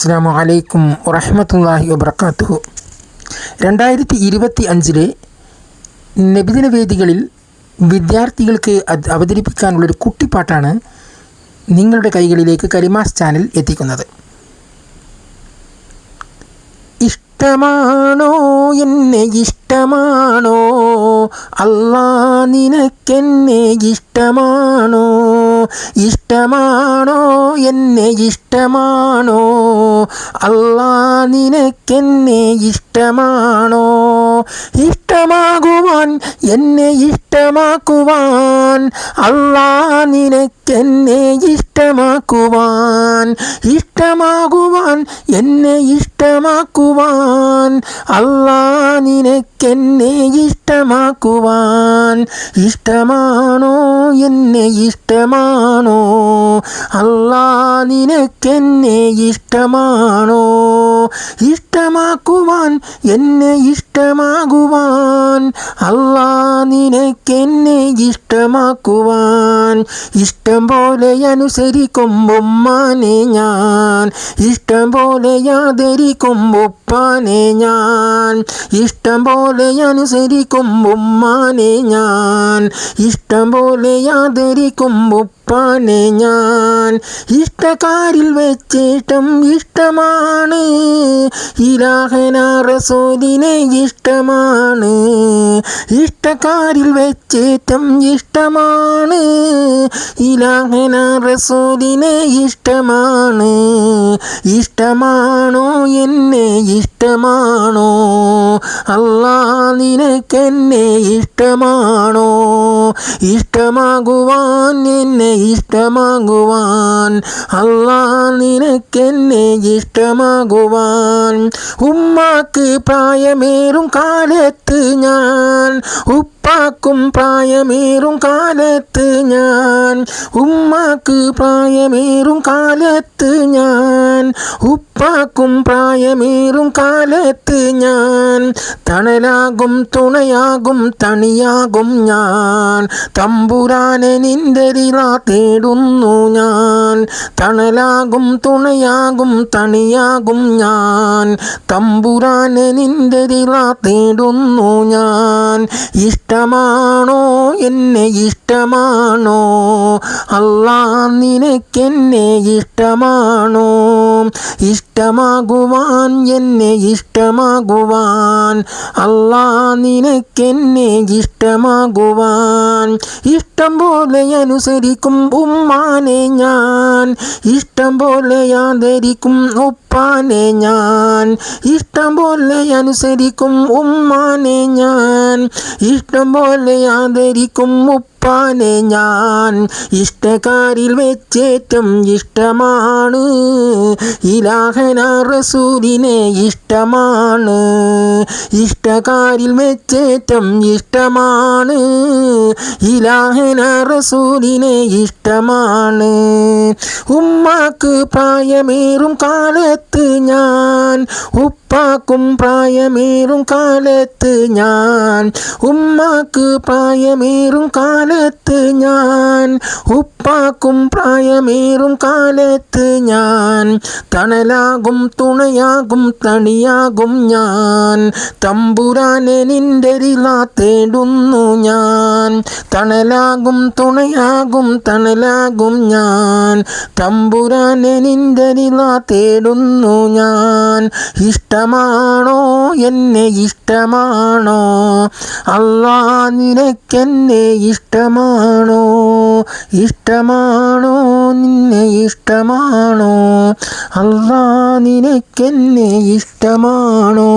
അസ്സലാമു അലൈക്കും വറഹ്മത്തുള്ളാഹി വബറകാതുഹു. 2025 നബിദിന വേദികളിൽ വിദ്യാർത്ഥികൾക്ക് അവതരിപ്പിക്കാനുള്ളൊരു കുട്ടിപ്പാട്ടാണ് നിങ്ങളുടെ കൈകളിലേക്ക് കലിമാസ് ചാനൽ എത്തിക്കുന്നത്. ഇഷ്ടമാണോ എന്നെ ഇഷ്ടമാണോ, അല്ലാ നിനക്കെന്നെ ഇഷ്ടമാണോ, ഇഷ്ടമാണോ എന്നെ ഇഷ്ടമാണോ, അല്ലാ നിനക്കെന്നെ ഇഷ്ടമാണോ, ഇഷ്ടമാകുവാൻ എന്നെ ഇഷ്ടമാക്കുവാൻ, അല്ലാ നിനക്കെന്നെ ഇഷ്ടമാക്കുവാൻ, ഇഷ്ടമാകുവാൻ എന്നെ ഇഷ്ടമാക്കുവാൻ, അല്ലാ നിനക്കെന്നെ ഇഷ്ടമാക്കുവാൻ, ഇഷ്ടമാണോ എന്നെ ഇഷ്ടമാണോ, അല്ലാ നിനക്കെന്നെ ഇഷ്ടമാണോ, ഇഷ്ടമാക്കുവാൻ എന്നെ ഇഷ്ടമാകുവാൻ, അല്ലാ നിനക്കെന്നെ ഇഷ്ടമാക്കുവാൻ, ഇഷ്ടം പോലെ അനുസരിക്കും ഉമ്മാനെ ഞാൻ, ഇഷ്ടം പോലെ ആദരിക്കും ഉപ്പാനെ ഞാൻ, ഇഷ്ടം പോലെ അനുസരിക്കും ഉമ്മാനെ ഞാൻ, ഇഷ്ടം പോലെ ആദരിക്കും ഉപ്പാനെ ഞാൻ, ഇഷ്ടക്കാരിൽ വെച്ചിട്ടും ഇഷ്ടമാണ് ഇലാഹന റസൂലിനെ ഇഷ്ടമാണ്, ഇഷ്ടക്കാരിൽ വെച്ചേറ്റം ഇഷ്ടമാണ് ഇലാഹന റസൂലിനെ ഇഷ്ടമാണ്, ഇഷ്ടമാണോ എന്നെ ഇഷ്ടമാണോ, അല്ലാ നിനക്കെന്നെ ഇഷ്ടമാണോ, ഇഷ്ടമാകുവാൻ എന്നെ ഇഷ്ടമാകുവാൻ, അല്ലാ നിനക്കെന്നെ ഇഷ്ടമാകുവാൻ, ഉമ്മാക്ക് പ്രായമേറും കാലത്ത് ഞാൻ, ഉപ്പാക്കും പ്രായമേറും കാലത്ത് ഞാൻ, ഉമ്മാക്ക് പ്രായമേറും കാലത്ത് ഞാൻ, ഉപ്പാക്കും പ്രായമേറും കാലത്ത് ഞാൻ, തണലാകും തുണയാകും തണിയാകും ഞാൻ, തമ്പുരാനെ നിന്റെ റിള തേടുന്നു ഞാൻ, തണലാകും തുണയാകും തണിയാകും ഞാൻ, തമ്പുരാനെ നിന്റെ റിള തേടുന്നു ഞാൻ, ഇഷ്ടമാണോ എന്നെ ഇഷ്ടമാണോ, അല്ലാ നിനക്കെന്നെ ഇഷ്ടമാണോ, ഇഷ്ടമാകുവാൻ എന്നെ ഇഷ്ടമാകുവാൻ, അല്ലാ നിനക്കെന്നെ ഇഷ്ടമാകുവാൻ, ഇഷ്ടം പോലെ അനുസരിക്കും ഉമ്മാനെ ഞാൻ, ഇഷ്ടം പോലെ ആദരിക്കും ഉപ്പാനെ ഞാൻ, ഇഷ്ടം പോലെ അനുസരിക്കും ഉമ്മാനെ ഞാൻ, ഇഷ്ടം പോലെ ആദരിക്കും ഉപ്പാനെ ഞാൻ, ഇഷ്ടക്കാരിൽ വെച്ചേറ്റം ഇഷ്ടമാണ് ഇലാഹന റസൂലിനെ ഇഷ്ടമാണ്, ഇഷ്ടക്കാരിൽ വെച്ചേറ്റം ഇഷ്ടമാണ് ഇലാഹന റസൂലിനെ ഇഷ്ടമാണ്, ഉമ്മാക്ക് പ്രായമേറും കാലത്ത് ഞാൻ, ഉപ്പാക്കും പ്രായമേറും കാലത്ത് ഞാൻ, ഉമ്മാക്ക് പ്രായമേറും കാലത്ത് ഞാൻ, ഉപ്പാക്കും പ്രായമേറും കാലത്ത് ഞാൻ, തണലാകും തുണയാകും തണിയാകും ഞാൻ, തമ്പുരാനെ നിന്റെ റിള തേടുന്നു ഞാൻ, തണലാകും തുണയാകും തണലാകും ഞാൻ, തമ്പുരാനെ നിന്റെ റിള തേടുന്നു ഞാൻ, ഇഷ്ടമാണോ എന്നെ ഇഷ്ടമാണോ, അല്ലാ നിനക്കെന്നെ ഇഷ്ടമാണോ, ഇഷ്ടമാണോ നിന്നെ ഇഷ്ടമാണോ, അല്ലാ നിനക്കെന്നെ ഇഷ്ടമാണോ.